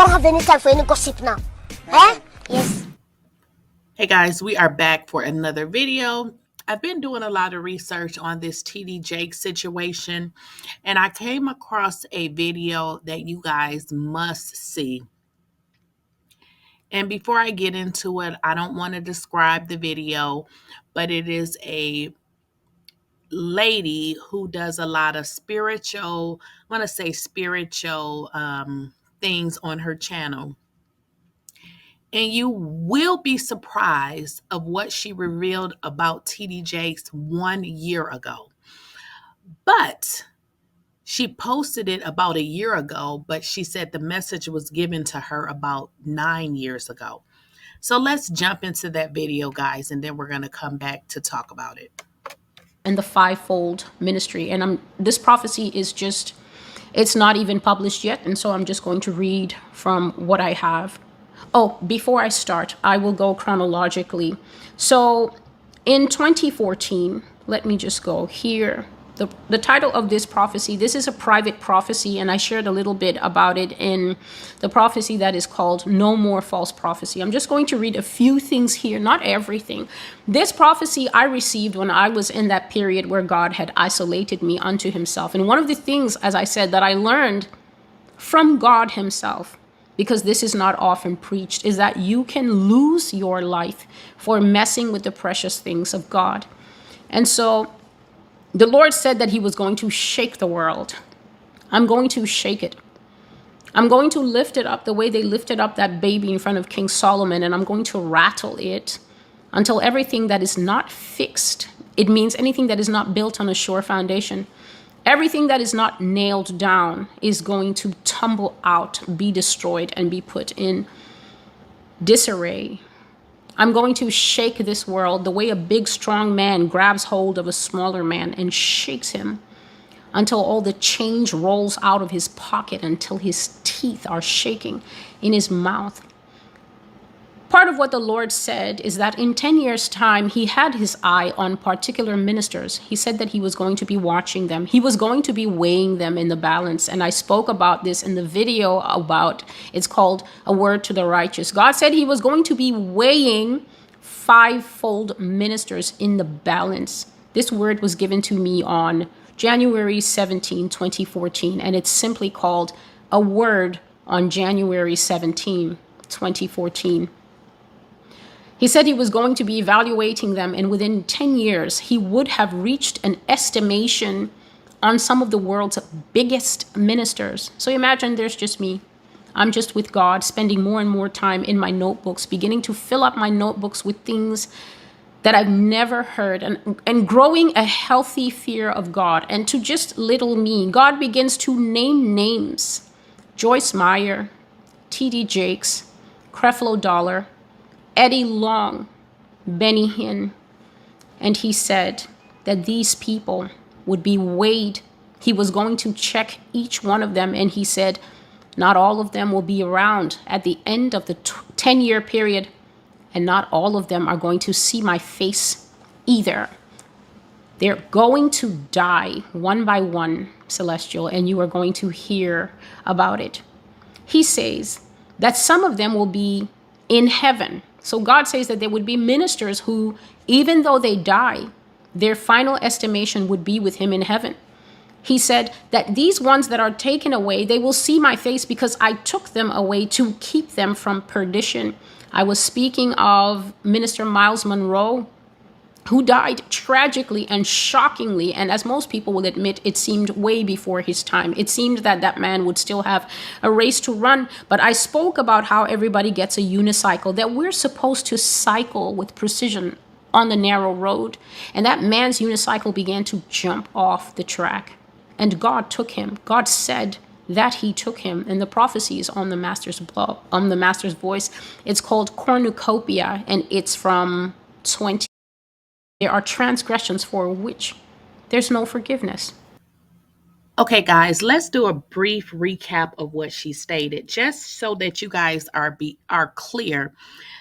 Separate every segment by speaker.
Speaker 1: don't have any time for any gossip now. Eh? Yes.
Speaker 2: Hey guys, we are back for another video. I've been doing a lot of research on this Tdjakes situation, and I came across a video that you guys must see. And before I get into it, I don't want to describe the video, but it is a lady who does a lot of spiritual, I want to say spiritual things on her channel. And you will be surprised of what she revealed about Tdjakes 1 year ago. But she posted it about a year ago, but she said the message was given to her about 9 years ago. So let's jump into that video, guys, and then we're going to come back to talk about it.
Speaker 3: And the fivefold ministry. And this prophecy is just, it's not even published yet. And so I'm just going to read from what I have. Oh, before I start, I will go chronologically. So in 2014, let me just go here. The title of this prophecy, this is a private prophecy, and I shared a little bit about it in the prophecy that is called No More False Prophecy. I'm just going to read a few things here, not everything. This prophecy I received when I was in that period where God had isolated me unto himself. And one of the things, as I said, that I learned from God himself, because this is not often preached, is that you can lose your life for messing with the precious things of God. And so the Lord said that he was going to shake the world. I'm going to shake it. I'm going to lift it up the way they lifted up that baby in front of King Solomon, and I'm going to rattle it until everything that is not fixed, it means anything that is not built on a sure foundation, everything that is not nailed down is going to tumble out, be destroyed, and be put in disarray. I'm going to shake this world the way a big, strong man grabs hold of a smaller man and shakes him until all the change rolls out of his pocket, until his teeth are shaking in his mouth. Part of what the Lord said is that in 10 years' time, he had his eye on particular ministers. He said that he was going to be watching them. He was going to be weighing them in the balance. And I spoke about this in the video about, it's called A Word to the Righteous. God said he was going to be weighing fivefold ministers in the balance. This word was given to me on January 17, 2014, and it's simply called A Word on January 17, 2014. He said he was going to be evaluating them, and within 10 years, he would have reached an estimation on some of the world's biggest ministers. So imagine there's just me. I'm just with God, spending more and more time in my notebooks, beginning to fill up my notebooks with things that I've never heard, and growing a healthy fear of God. And to just little me, God begins to name names. Joyce Meyer, Tdjakes, Creflo Dollar, Eddie Long, Benny Hinn. And he said that these people would be weighed. He was going to check each one of them. And he said, not all of them will be around at the end of the 10-year period. And not all of them are going to see my face either. They're going to die one by one, Celestial, and you are going to hear about it. He says that some of them will be in heaven. So God says that there would be ministers who, even though they die, their final estimation would be with him in heaven. He said that these ones that are taken away, they will see my face because I took them away to keep them from perdition. I was speaking of Minister Miles Monroe, who died tragically and shockingly. And as most people will admit, it seemed way before his time. It seemed that that man would still have a race to run. But I spoke about how everybody gets a unicycle, that we're supposed to cycle with precision on the narrow road. And that man's unicycle began to jump off the track. And God took him. God said that he took him. And the prophecy is on the Master's blog, on the Master's voice. It's called Cornucopia, and it's from 20. There are transgressions for which there's no forgiveness.
Speaker 2: Okay, guys, let's do a brief recap of what she stated, just so that you guys are clear.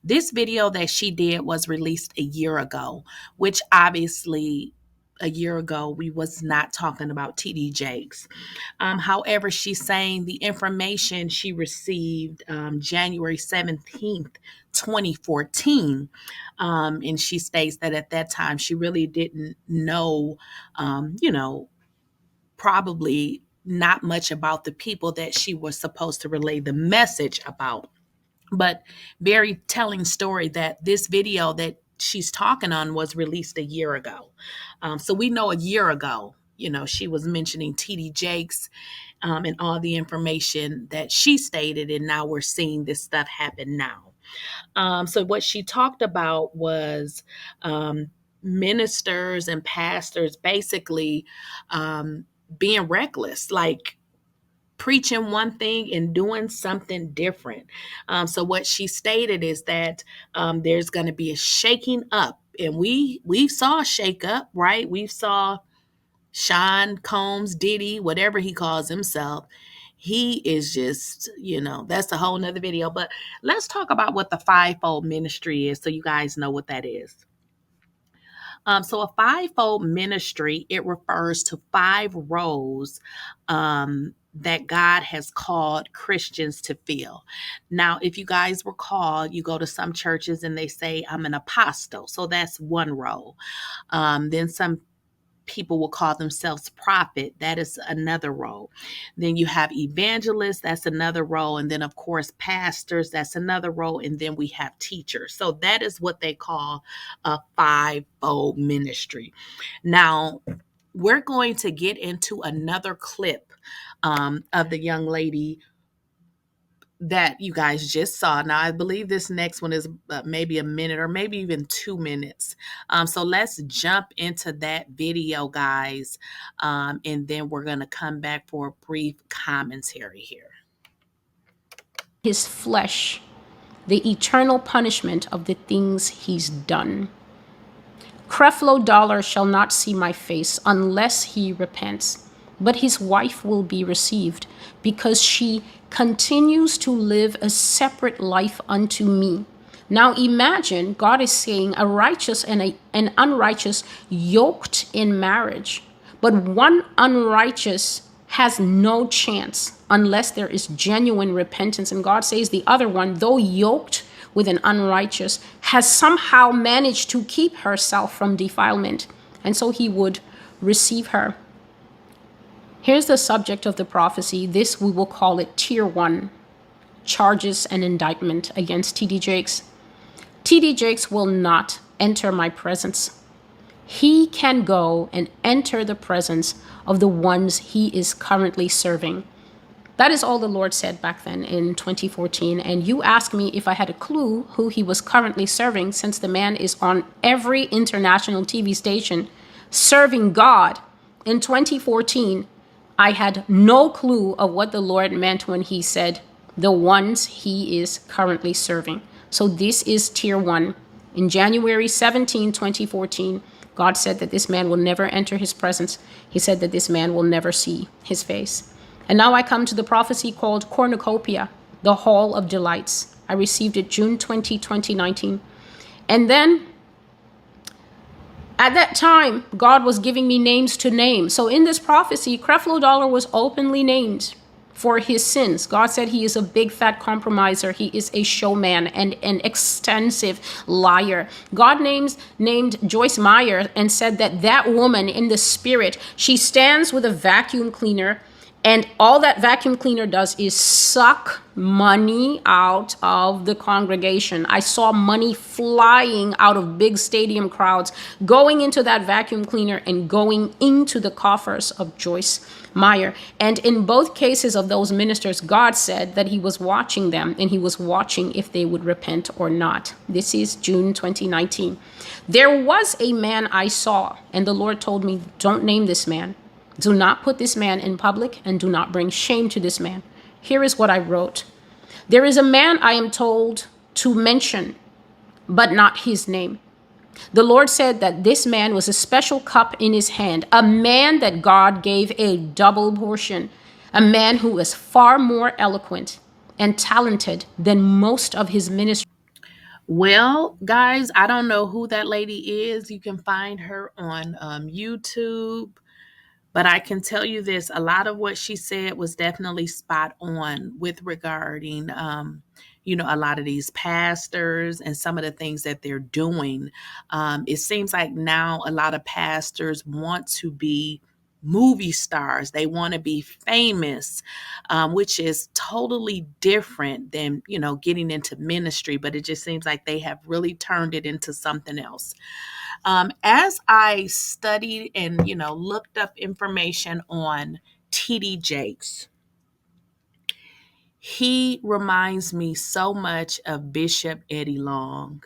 Speaker 2: This video that she did was released a year ago, which obviously a year ago, we was not talking about Tdjakes. However, she's saying the information she received January 17th, 2014. And she states that at that time, she really didn't know, probably not much about the people that she was supposed to relay the message about. But very telling story that this video that she's talking on was released a year ago. So we know a year ago, she was mentioning Tdjakes and all the information that she stated, and now we're seeing this stuff happen now. So what she talked about was ministers and pastors basically being reckless, like preaching one thing and doing something different. So what she stated is that there's going to be a shaking up, and we saw a shake up, right? We saw Sean Combs, Diddy, whatever he calls himself. He is just, that's a whole nother video. But let's talk about what the fivefold ministry is, so you guys know what that is. So a fivefold ministry, it refers to 5 roles that God has called Christians to fill. Now, if you guys recall, you go to some churches and they say, I'm an apostle. So that's one role. Then some people will call themselves prophet. That is another role. Then you have evangelists. That's another role. And then, of course, pastors. That's another role. And then we have teachers. So that is what they call a fivefold ministry. Now, we're going to get into another clip of the young lady that you guys just saw. Now, I believe this next one is maybe a minute or maybe even 2 minutes. So let's jump into that video, guys. And then we're going to come back for a brief commentary here.
Speaker 3: His flesh, the eternal punishment of the things he's done. Creflo Dollar shall not see my face unless he repents, but his wife will be received because she continues to live a separate life unto me. Now imagine God is saying a righteous and an unrighteous yoked in marriage, but one unrighteous has no chance unless there is genuine repentance. And God says the other one, though yoked with an unrighteous, has somehow managed to keep herself from defilement. And so he would receive her. Here's the subject of the prophecy. This, we will call it Tier 1, charges and indictment against Tdjakes. Tdjakes will not enter my presence. He can go and enter the presence of the ones he is currently serving. That is all the Lord said back then in 2014. And you asked me if I had a clue who he was currently serving, since the man is on every international TV station serving God. In 2014, I had no clue of what the Lord meant when he said the ones he is currently serving. So this is Tier 1. In January 17, 2014, God said that this man will never enter his presence. He said that this man will never see his face. And now I come to the prophecy called Cornucopia, the Hall of Delights. I received it June 20, 2019. And then at that time, God was giving me names to name. So in this prophecy, Creflo Dollar was openly named for his sins. God said he is a big fat compromiser. He is a showman and an extensive liar. God named Joyce Meyer and said that that woman in the spirit, she stands with a vacuum cleaner, and all that vacuum cleaner does is suck money out of the congregation. I saw money flying out of big stadium crowds, going into that vacuum cleaner and going into the coffers of Joyce Meyer. And in both cases of those ministers, God said that he was watching them and he was watching if they would repent or not. This is June 2019. There was a man I saw, and the Lord told me, don't name this man. Do not put this man in public and do not bring shame to this man. Here is what I wrote. There is a man I am told to mention, but not his name. The Lord said that this man was a special cup in his hand, a man that God gave a double portion, a man who was far more eloquent and talented than most of his ministry.
Speaker 2: Well, guys, I don't know who that lady is. You can find her on YouTube. But I can tell you this, a lot of what she said was definitely spot on with regarding, a lot of these pastors and some of the things that they're doing. It seems like now a lot of pastors want to be movie stars. They want to be famous, which is totally different than, getting into ministry. But it just seems like they have really turned it into something else. As I studied and, looked up information on Tdjakes, he reminds me so much of Bishop Eddie Long.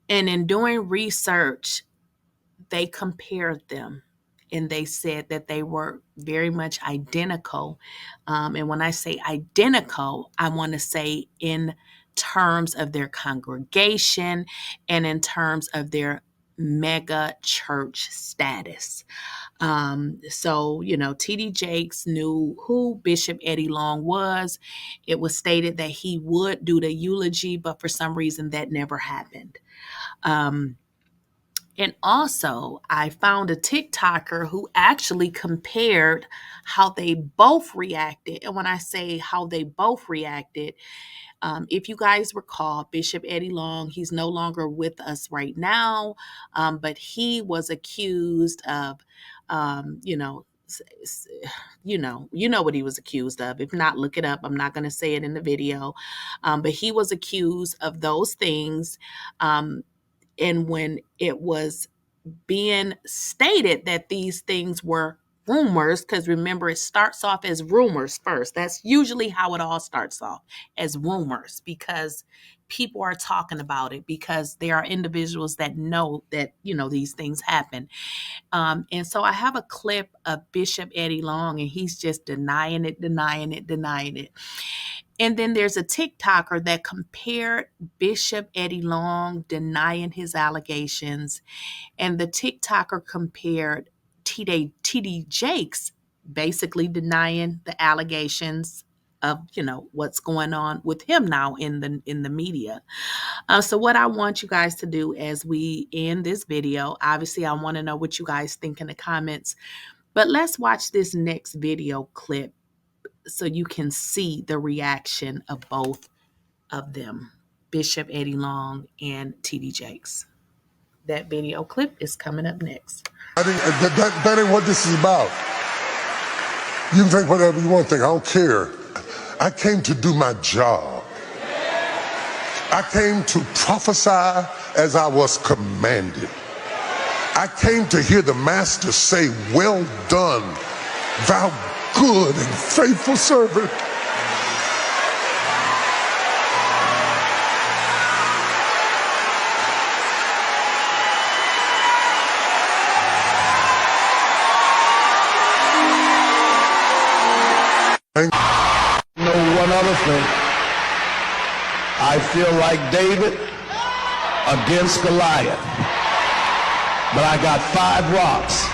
Speaker 2: And in doing research, they compared them and they said that they were very much identical. And when I say identical, I want to say in terms of their congregation and in terms of their mega church status. TD Jakes knew who Bishop Eddie Long was. It was stated that he would do the eulogy, but for some reason that never happened. And also, I found a TikToker who actually compared how they both reacted. And when I say how they both reacted, if you guys recall, Bishop Eddie Long, he's no longer with us right now, but he was accused of, you know what he was accused of. If not, look it up. I'm not going to say it in the video, but he was accused of those things. And when it was being stated that these things were rumors, because remember, it starts off as rumors first. That's usually how it all starts off, as rumors, because people are talking about it, because there are individuals that know that, these things happen. And so I have a clip of Bishop Eddie Long, and he's just denying it. And then there's a TikToker that compared Bishop Eddie Long denying his allegations, and the TikToker compared TD Jakes basically denying the allegations of what's going on with him now in the media. So what I want you guys to do as we end this video, obviously I want to know what you guys think in the comments, but let's watch this next video clip so you can see the reaction of both of them, Bishop Eddie Long and TD Jakes. That video clip is coming up next.
Speaker 4: That ain't what this is about. You can think whatever you want to think. I don't care. I came to do my job. I came to prophesy as I was commanded. I came to hear the Master say, "Well done, thou good and faithful servant."
Speaker 5: Know one other thing. I feel like David against Goliath, but I got 5 rocks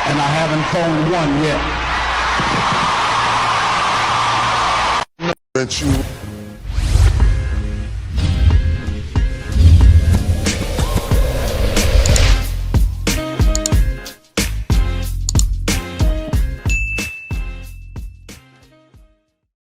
Speaker 5: and I haven't thrown one yet.
Speaker 4: That you